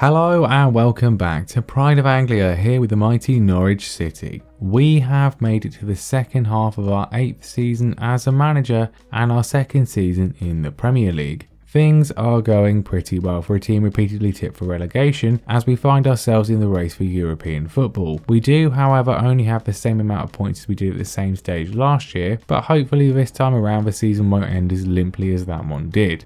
Hello and welcome back to Pride of Anglia here with the mighty Norwich City. We have made it to the second half of our 8th season as a manager and our second season in the Premier League. Things are going pretty well for a team repeatedly tipped for relegation as we find ourselves in the race for European football. We do, however, only have the same amount of points as we did at the same stage last year, but hopefully this time around the season won't end as limply as that one did.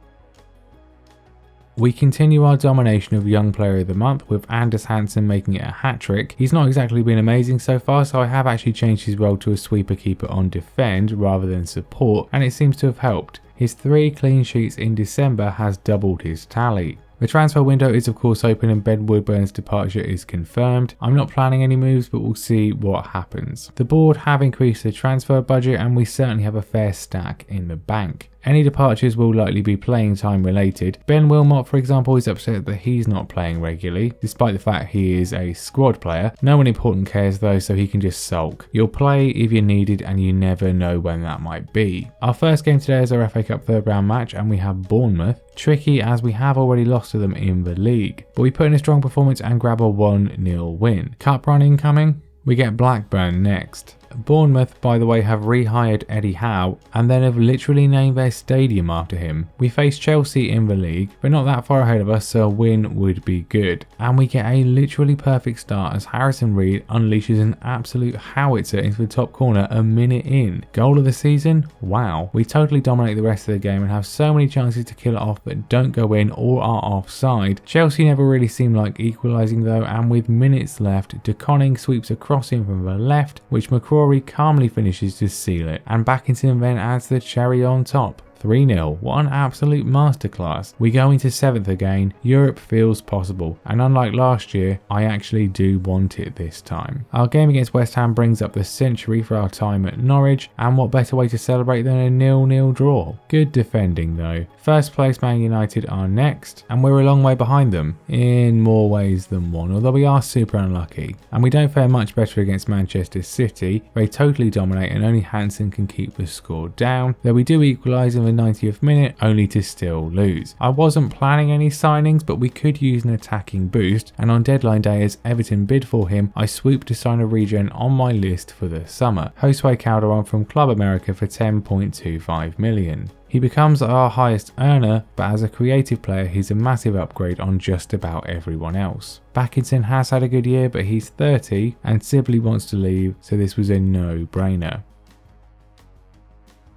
We continue our domination of Young Player of the Month with Anders Hansen making it a hat-trick. He's not exactly been amazing so far, so I have actually changed his role to a sweeper keeper on defend rather than support, and it seems to have helped. His 3 clean sheets in December has doubled his tally. The transfer window is of course open and Ben Woodburn's departure is confirmed. I'm not planning any moves, but we'll see what happens. The board have increased the transfer budget and we certainly have a fair stack in the bank. Any departures will likely be playing time related. Ben Wilmot, for example, is upset that he's not playing regularly, despite the fact he is a squad player. No one important cares though, so he can just sulk. You'll play if you're needed and you never know when that might be. Our first game today is our FA Cup third round match and we have Bournemouth. Tricky as we have already lost to them in the league, but we put in a strong performance and grab a 1-0 win. Cup run incoming. We get Blackburn next. Bournemouth, by the way, have rehired Eddie Howe and then have literally named their stadium after him. We face Chelsea in the league, but not that far ahead of us, so a win would be good. And we get a literally perfect start as Harrison Reed unleashes an absolute howitzer into the top corner a minute in. Goal of the season? Wow. We totally dominate the rest of the game and have so many chances to kill it off that don't go in or are offside. Chelsea never really seemed like equalising though, and with minutes left, De Koning sweeps a crossing from the left, which McCrory calmly finishes to seal it, and Backington then adds the cherry on top. 3-0, what an absolute masterclass. We go into 7th again, Europe feels possible, and unlike last year, I actually do want it this time. Our game against West Ham brings up the century for our time at Norwich, and what better way to celebrate than a 0-0 draw. Good defending though. First place Man United are next, and we're a long way behind them, in more ways than one, although we are super unlucky. And we don't fare much better against Manchester City, they totally dominate and only Hansen can keep the score down, though we do equalise in the 90th minute only to still lose. I wasn't planning any signings, but we could use an attacking boost, and on deadline day as Everton bid for him, I swooped to sign a regen on my list for the summer. Josue Calderon from Club America for 10.25 million. He becomes our highest earner, but as a creative player he's a massive upgrade on just about everyone else. Backington has had a good year, but he's 30 and Sibley wants to leave, so this was a no-brainer.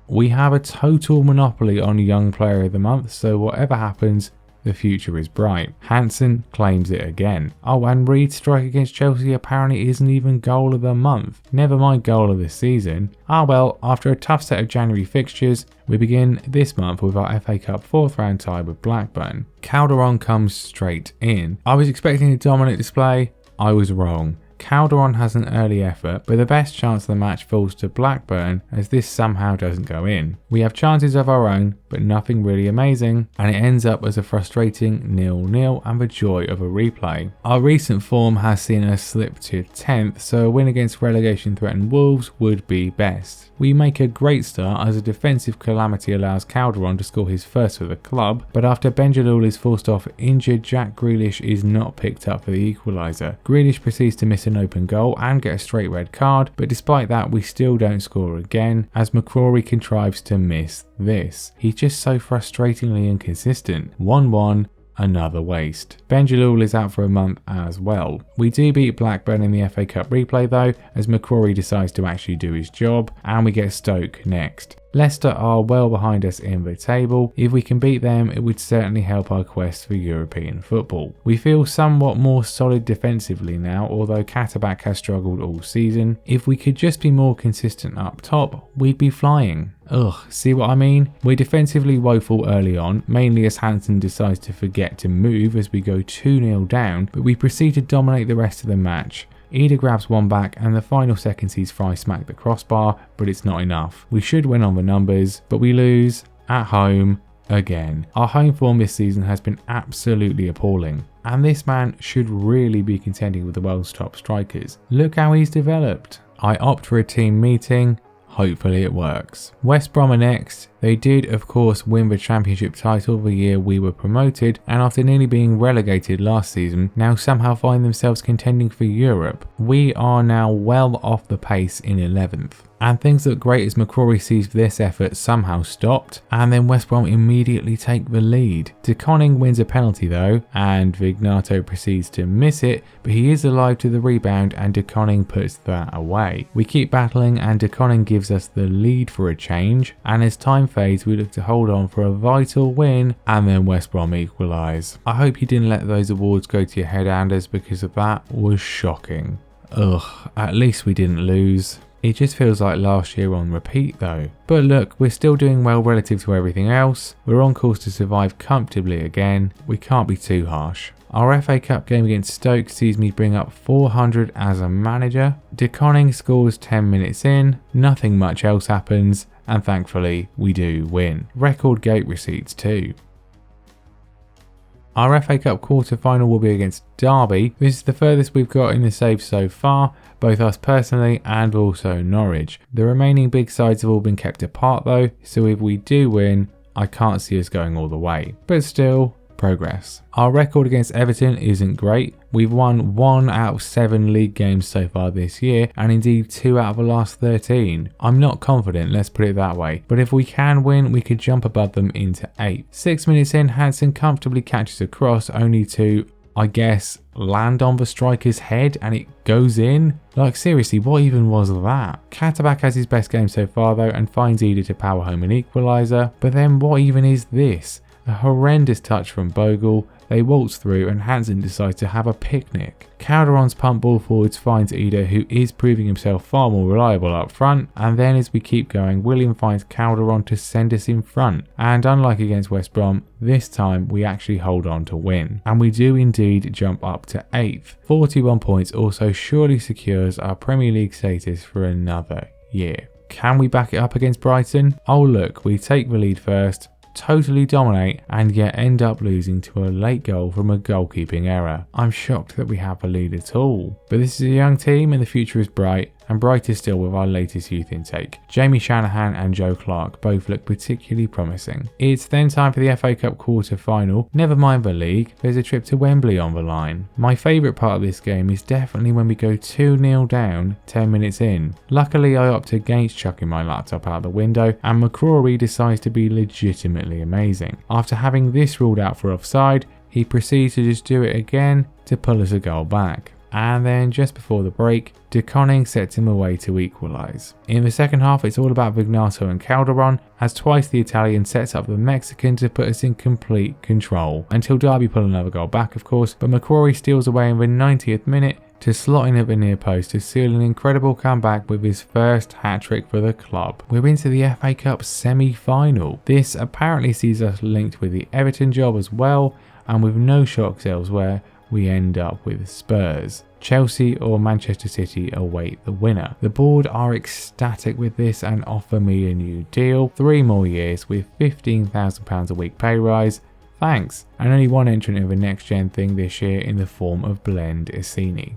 We have a total monopoly on Young Player of the Month, so whatever happens, the future is bright. Hansen claims it again. Oh, and Reed's strike against Chelsea apparently isn't even goal of the month. Never mind goal of the season. Ah well, after a tough set of January fixtures, we begin this month with our FA Cup 4th round tie with Blackburn. Calderon comes straight in. I was expecting a dominant display. I was wrong. Calderon has an early effort, but the best chance of the match falls to Blackburn as this somehow doesn't go in. We have chances of our own, but nothing really amazing, and it ends up as a frustrating 0-0 and the joy of a replay. Our recent form has seen us slip to 10th, so a win against relegation threatened Wolves would be best. We make a great start as a defensive calamity allows Calderon to score his first for the club, but after Benjalul is forced off injured, Jack Grealish is not picked up for the equaliser. Grealish proceeds to miss an open goal and get a straight red card, but despite that we still don't score again as McCrory contrives to miss this. He's just so frustratingly inconsistent. 1-1. Another waste. Benjalul is out for a month as well. We do beat Blackburn in the FA Cup replay though, as McCrory decides to actually do his job, and we get Stoke next. Leicester are well behind us in the table. If we can beat them, it would certainly help our quest for European football. We feel somewhat more solid defensively now, although Katterbach has struggled all season. If we could just be more consistent up top, we'd be flying. Ugh, see what I mean? We're defensively woeful early on, mainly as Hansen decides to forget to move as we go 2-0 down, but we proceed to dominate the rest of the match. Ida grabs one back and the final second sees Fry smack the crossbar, but it's not enough. We should win on the numbers, but we lose at home again. Our home form this season has been absolutely appalling, and this man should really be contending with the world's top strikers. Look how he's developed. I opt for a team meeting. hopefully it works. West Brom are next. They did of course win the championship title the year we were promoted, and after nearly being relegated last season, now somehow find themselves contending for Europe. We are now well off the pace in 11th. And things look great as McCrory sees this effort somehow stopped, and then West Brom immediately take the lead. De Koning wins a penalty though, and Vignato proceeds to miss it, but he is alive to the rebound and De Koning puts that away. We keep battling and De Koning gives us the lead for a change, and as time fades we look to hold on for a vital win, and then West Brom equalise. I hope you didn't let those awards go to your head, Anders, because that was shocking. Ugh, at least we didn't lose. It just feels like last year on repeat though. But look, we're still doing well relative to everything else. We're on course to survive comfortably again. We can't be too harsh. Our FA Cup game against Stoke sees me bring up 400 as a manager. De Koning scores 10 minutes in, nothing much else happens, and thankfully we do win. Record gate receipts too. Our FA Cup quarter final will be against Derby. This is the furthest we've got in the save so far, both us personally and also Norwich. The remaining big sides have all been kept apart though, so if we do win, I can't see us going all the way. But still, progress. Our record against Everton isn't great. We've won 1 out of 7 league games so far this year, and indeed 2 out of the last 13. I'm not confident, let's put it that way, but if we can win, we could jump above them into 8. 6 minutes in, Hansen comfortably catches a cross, only to, I guess, land on the striker's head and it goes in? Like seriously, what even was that? Katterbach has his best game so far though and finds Ida to power home an equaliser, but then what even is this? A horrendous touch from Bogle, they waltz through and Hansen decides to have a picnic. Calderon's pump ball forwards finds Ida, who is proving himself far more reliable up front, and then as we keep going, William finds Calderon to send us in front, and unlike against West Brom, this time we actually hold on to win, and we do indeed jump up to 8th. 41 points also surely secures our Premier League status for another year. Can we back it up against Brighton? Oh look, we take the lead first, totally dominate, and yet end up losing to a late goal from a goalkeeping error. I'm shocked that we have a lead at all. But this is a young team and the future is bright, and brighter still with our latest youth intake. Jamie Shanahan and Joe Clark both look particularly promising. It's then time for the FA Cup quarter final. Never mind the league, there's a trip to Wembley on the line. My favourite part of this game is definitely when we go 2-0 down 10 minutes in. Luckily I opt against chucking my laptop out the window, and McCrory decides to be legitimately amazing. After having this ruled out for offside, he proceeds to just do it again to pull us a goal back. And then just before the break, De Koning sets him away to equalise. In the second half it's all about Vignato and Calderon, as twice the Italian sets up the Mexican to put us in complete control, until Derby pull another goal back of course, but McCrory steals away in the 90th minute to slot in at the near post to seal an incredible comeback with his first hat-trick for the club. We're into the FA Cup semi-final. This apparently sees us linked with the Everton job as well, and with no shocks elsewhere, we end up with Spurs. Chelsea or Manchester City await the winner. The board are ecstatic with this and offer me a new deal. 3 more years with £15,000 a week pay rise. Thanks. And only one entrant of a next gen thing this year in the form of Blend Issini.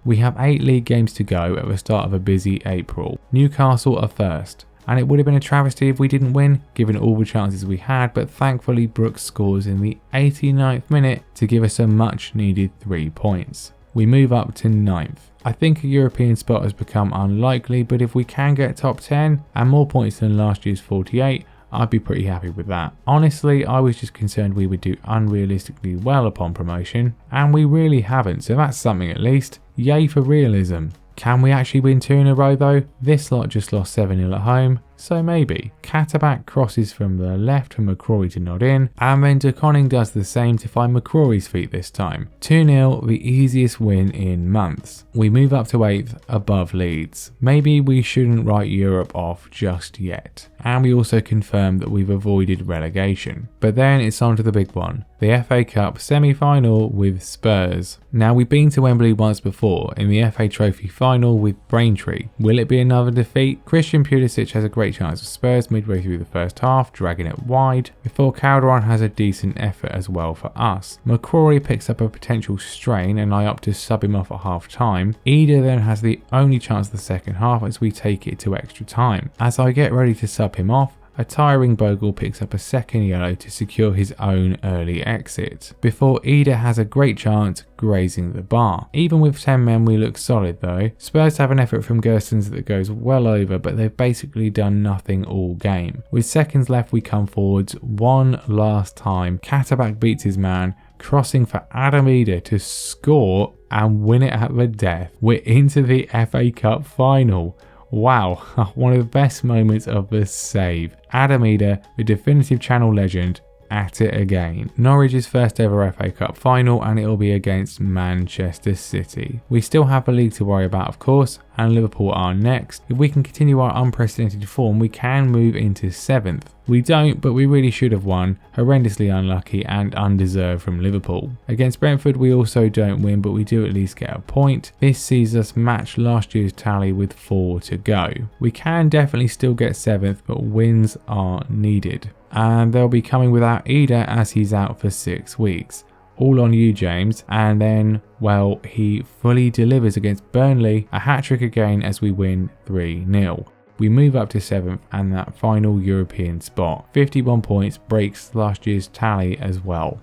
We have 8 league games to go at the start of a busy April. Newcastle are first. And it would have been a travesty if we didn't win, given all the chances we had, but thankfully Brooks scores in the 89th minute to give us a much needed 3 points. We move up to 9th. I think a European spot has become unlikely, but if we can get top 10 and more points than last year's 48, I'd be pretty happy with that. Honestly, I was just concerned we would do unrealistically well upon promotion, and we really haven't, so that's something at least. Yay for realism. Can we actually win 2 in a row though? This lot just lost 7-0 at home, so maybe. Katterbach crosses from the left for McCrory to nod in, and then De Koning does the same to find McCrory's feet this time. 2-0, the easiest win in months. We move up to 8th, above Leeds. Maybe we shouldn't write Europe off just yet. And we also confirm that we've avoided relegation. But then it's on to the big one, the FA Cup semi-final with Spurs. Now we've been to Wembley once before in the FA Trophy final with Braintree. Will it be another defeat? Christian Pulisic has a great take chance of Spurs midway through the first half, dragging it wide, before Calderon has a decent effort as well for us. McCrory picks up a potential strain and I opt to sub him off at half time. Eder then has the only chance of the second half as we take it to extra time. As I get ready to sub him off, a tiring Bogle picks up a second yellow to secure his own early exit, before Eder has a great chance grazing the bar. Even with 10 men we look solid though. Spurs have an effort from Gerstens that goes well over, but they've basically done nothing all game. With seconds left we come forwards one last time. Katterbach beats his man, crossing for Adam Eder to score and win it at the death. We're into the FA Cup final. Wow, one of the best moments of the save. Adam Eder, the definitive Channel legend, at it again. Norwich's first ever FA Cup final, and it'll be against Manchester City. We still have a league to worry about, of course, and Liverpool are next. If we can continue our unprecedented form, we can move into 7th. We don't, but we really should have won. Horrendously unlucky and undeserved from Liverpool. Against Brentford we also don't win, but we do at least get a point. This sees us match last year's tally with 4 to go. We can definitely still get 7th, but wins are needed. And they'll be coming without Eder as he's out for 6 weeks. All on you, James. And then, well, he fully delivers against Burnley, a hat-trick again as we win 3-0. We move up to 7th and that final European spot. 51 points breaks last year's tally as well.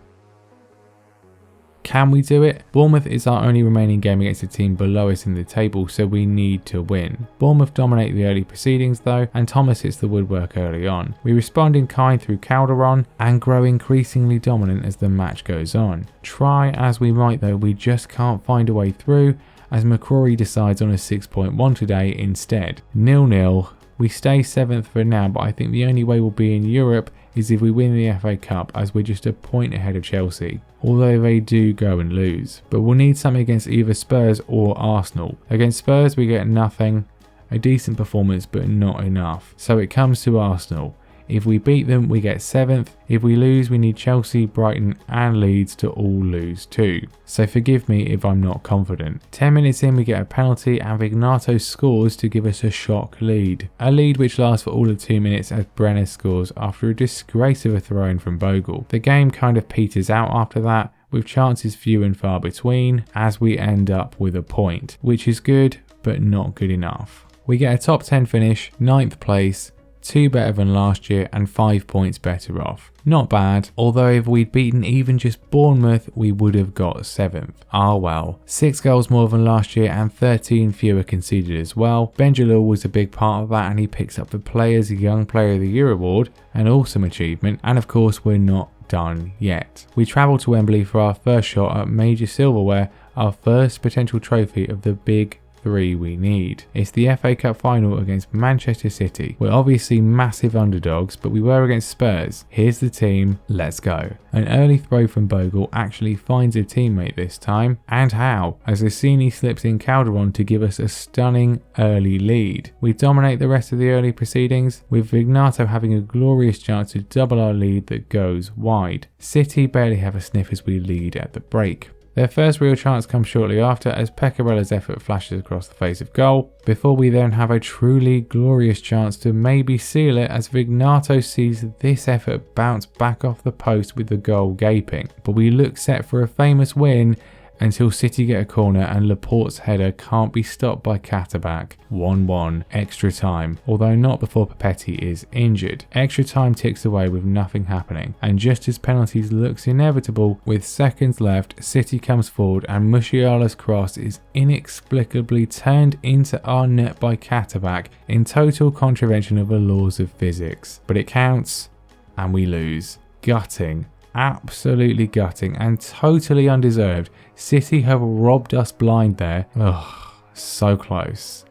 Can we do it? Bournemouth is our only remaining game against a team below us in the table, so we need to win. Bournemouth dominate the early proceedings though, and Thomas hits the woodwork early on. We respond in kind through Calderon and grow increasingly dominant as the match goes on. Try as we might though, we just can't find a way through, as McCrory decides on a 6.1 today instead. 0-0. We stay 7th for now, but I think the only way we'll be in Europe is if we win the FA Cup, as we're just a point ahead of Chelsea, although they do go and lose. But we'll need something against either Spurs or Arsenal. Against Spurs we get nothing, a decent performance but not enough, so it comes to Arsenal. If we beat them we get 7th, if we lose we need Chelsea, Brighton and Leeds to all lose too. So forgive me if I'm not confident. 10 minutes in we get a penalty and Vignato scores to give us a shock lead. A lead which lasts for all of 2 minutes as Brenner scores after a disgrace of a throw-in from Bogle. The game kind of peters out after that, with chances few and far between, as we end up with a point, which is good but not good enough. We get a top 10 finish, 9th place, 2 better than last year and 5 points better off. Not bad, although if we'd beaten even just Bournemouth we would have got 7th. Ah well. 6 goals more than last year and 13 fewer conceded as well. Benjalil was a big part of that and he picks up the Players Young Player of the Year award, an awesome achievement, and of course we're not done yet. We travel to Wembley for our first shot at major silverware, our first potential trophy of the big 3 we need. It's the FA Cup final against Manchester City. We're obviously massive underdogs, but we were against Spurs. Here's the team, let's go. An early throw from Bogle actually finds a teammate this time, and how, as Assini slips in Calderon to give us a stunning early lead. We dominate the rest of the early proceedings, with Vignato having a glorious chance to double our lead that goes wide. City barely have a sniff as we lead at the break. Their first real chance comes shortly after as Pecorella's effort flashes across the face of goal, before we then have a truly glorious chance to maybe seal it as Vignato sees this effort bounce back off the post with the goal gaping. But we look set for a famous win until City get a corner and Laporte's header can't be stopped by Katterbach. 1-1, extra time, although not before Papetti is injured. Extra time ticks away with nothing happening, and just as penalties looks inevitable, with seconds left, City comes forward and Musiala's cross is inexplicably turned into our net by Katterbach in total contravention of the laws of physics. But it counts, and we lose. Gutting. Absolutely gutting and totally undeserved. City have robbed us blind there. Ugh, so close.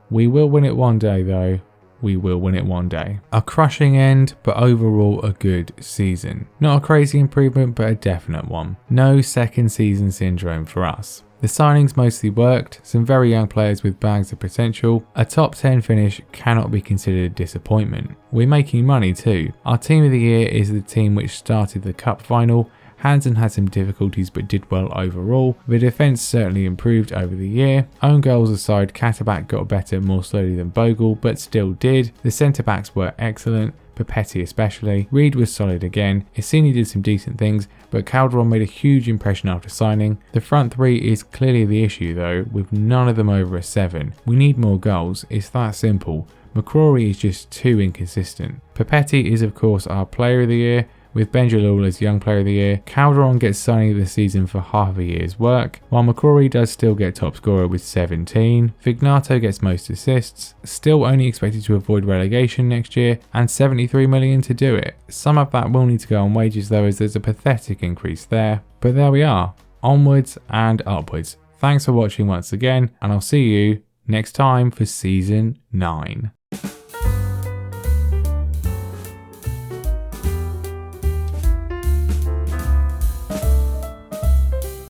We will win it one day though. We will win it one day. A crushing end, but overall a good season. Not a crazy improvement, but a definite one. No second season syndrome for us. The signings mostly worked, some very young players with bags of potential. A top 10 finish cannot be considered a disappointment. We're making money too. Our team of the year is the team which started the cup final, Hansen had some difficulties but did well overall. The defence certainly improved over the year. Own goals aside, Catterback got better more slowly than Bogle, but still did. The centre-backs were excellent, Papetti especially. Reed was solid again. Issini did some decent things, but Calderon made a huge impression after signing. The front three is clearly the issue though, with none of them over a 7. We need more goals, it's that simple. McCrory is just too inconsistent. Papetti is of course our player of the year, with Benjalul as Young Player of the Year. Calderon gets signing of the season for half a year's work, while McCrory does still get top scorer with 17. Vignato gets most assists, still only expected to avoid relegation next year, and 73 million to do it. Some of that will need to go on wages though, as there's a pathetic increase there. But there we are, onwards and upwards. Thanks for watching once again, and I'll see you next time for Season 9.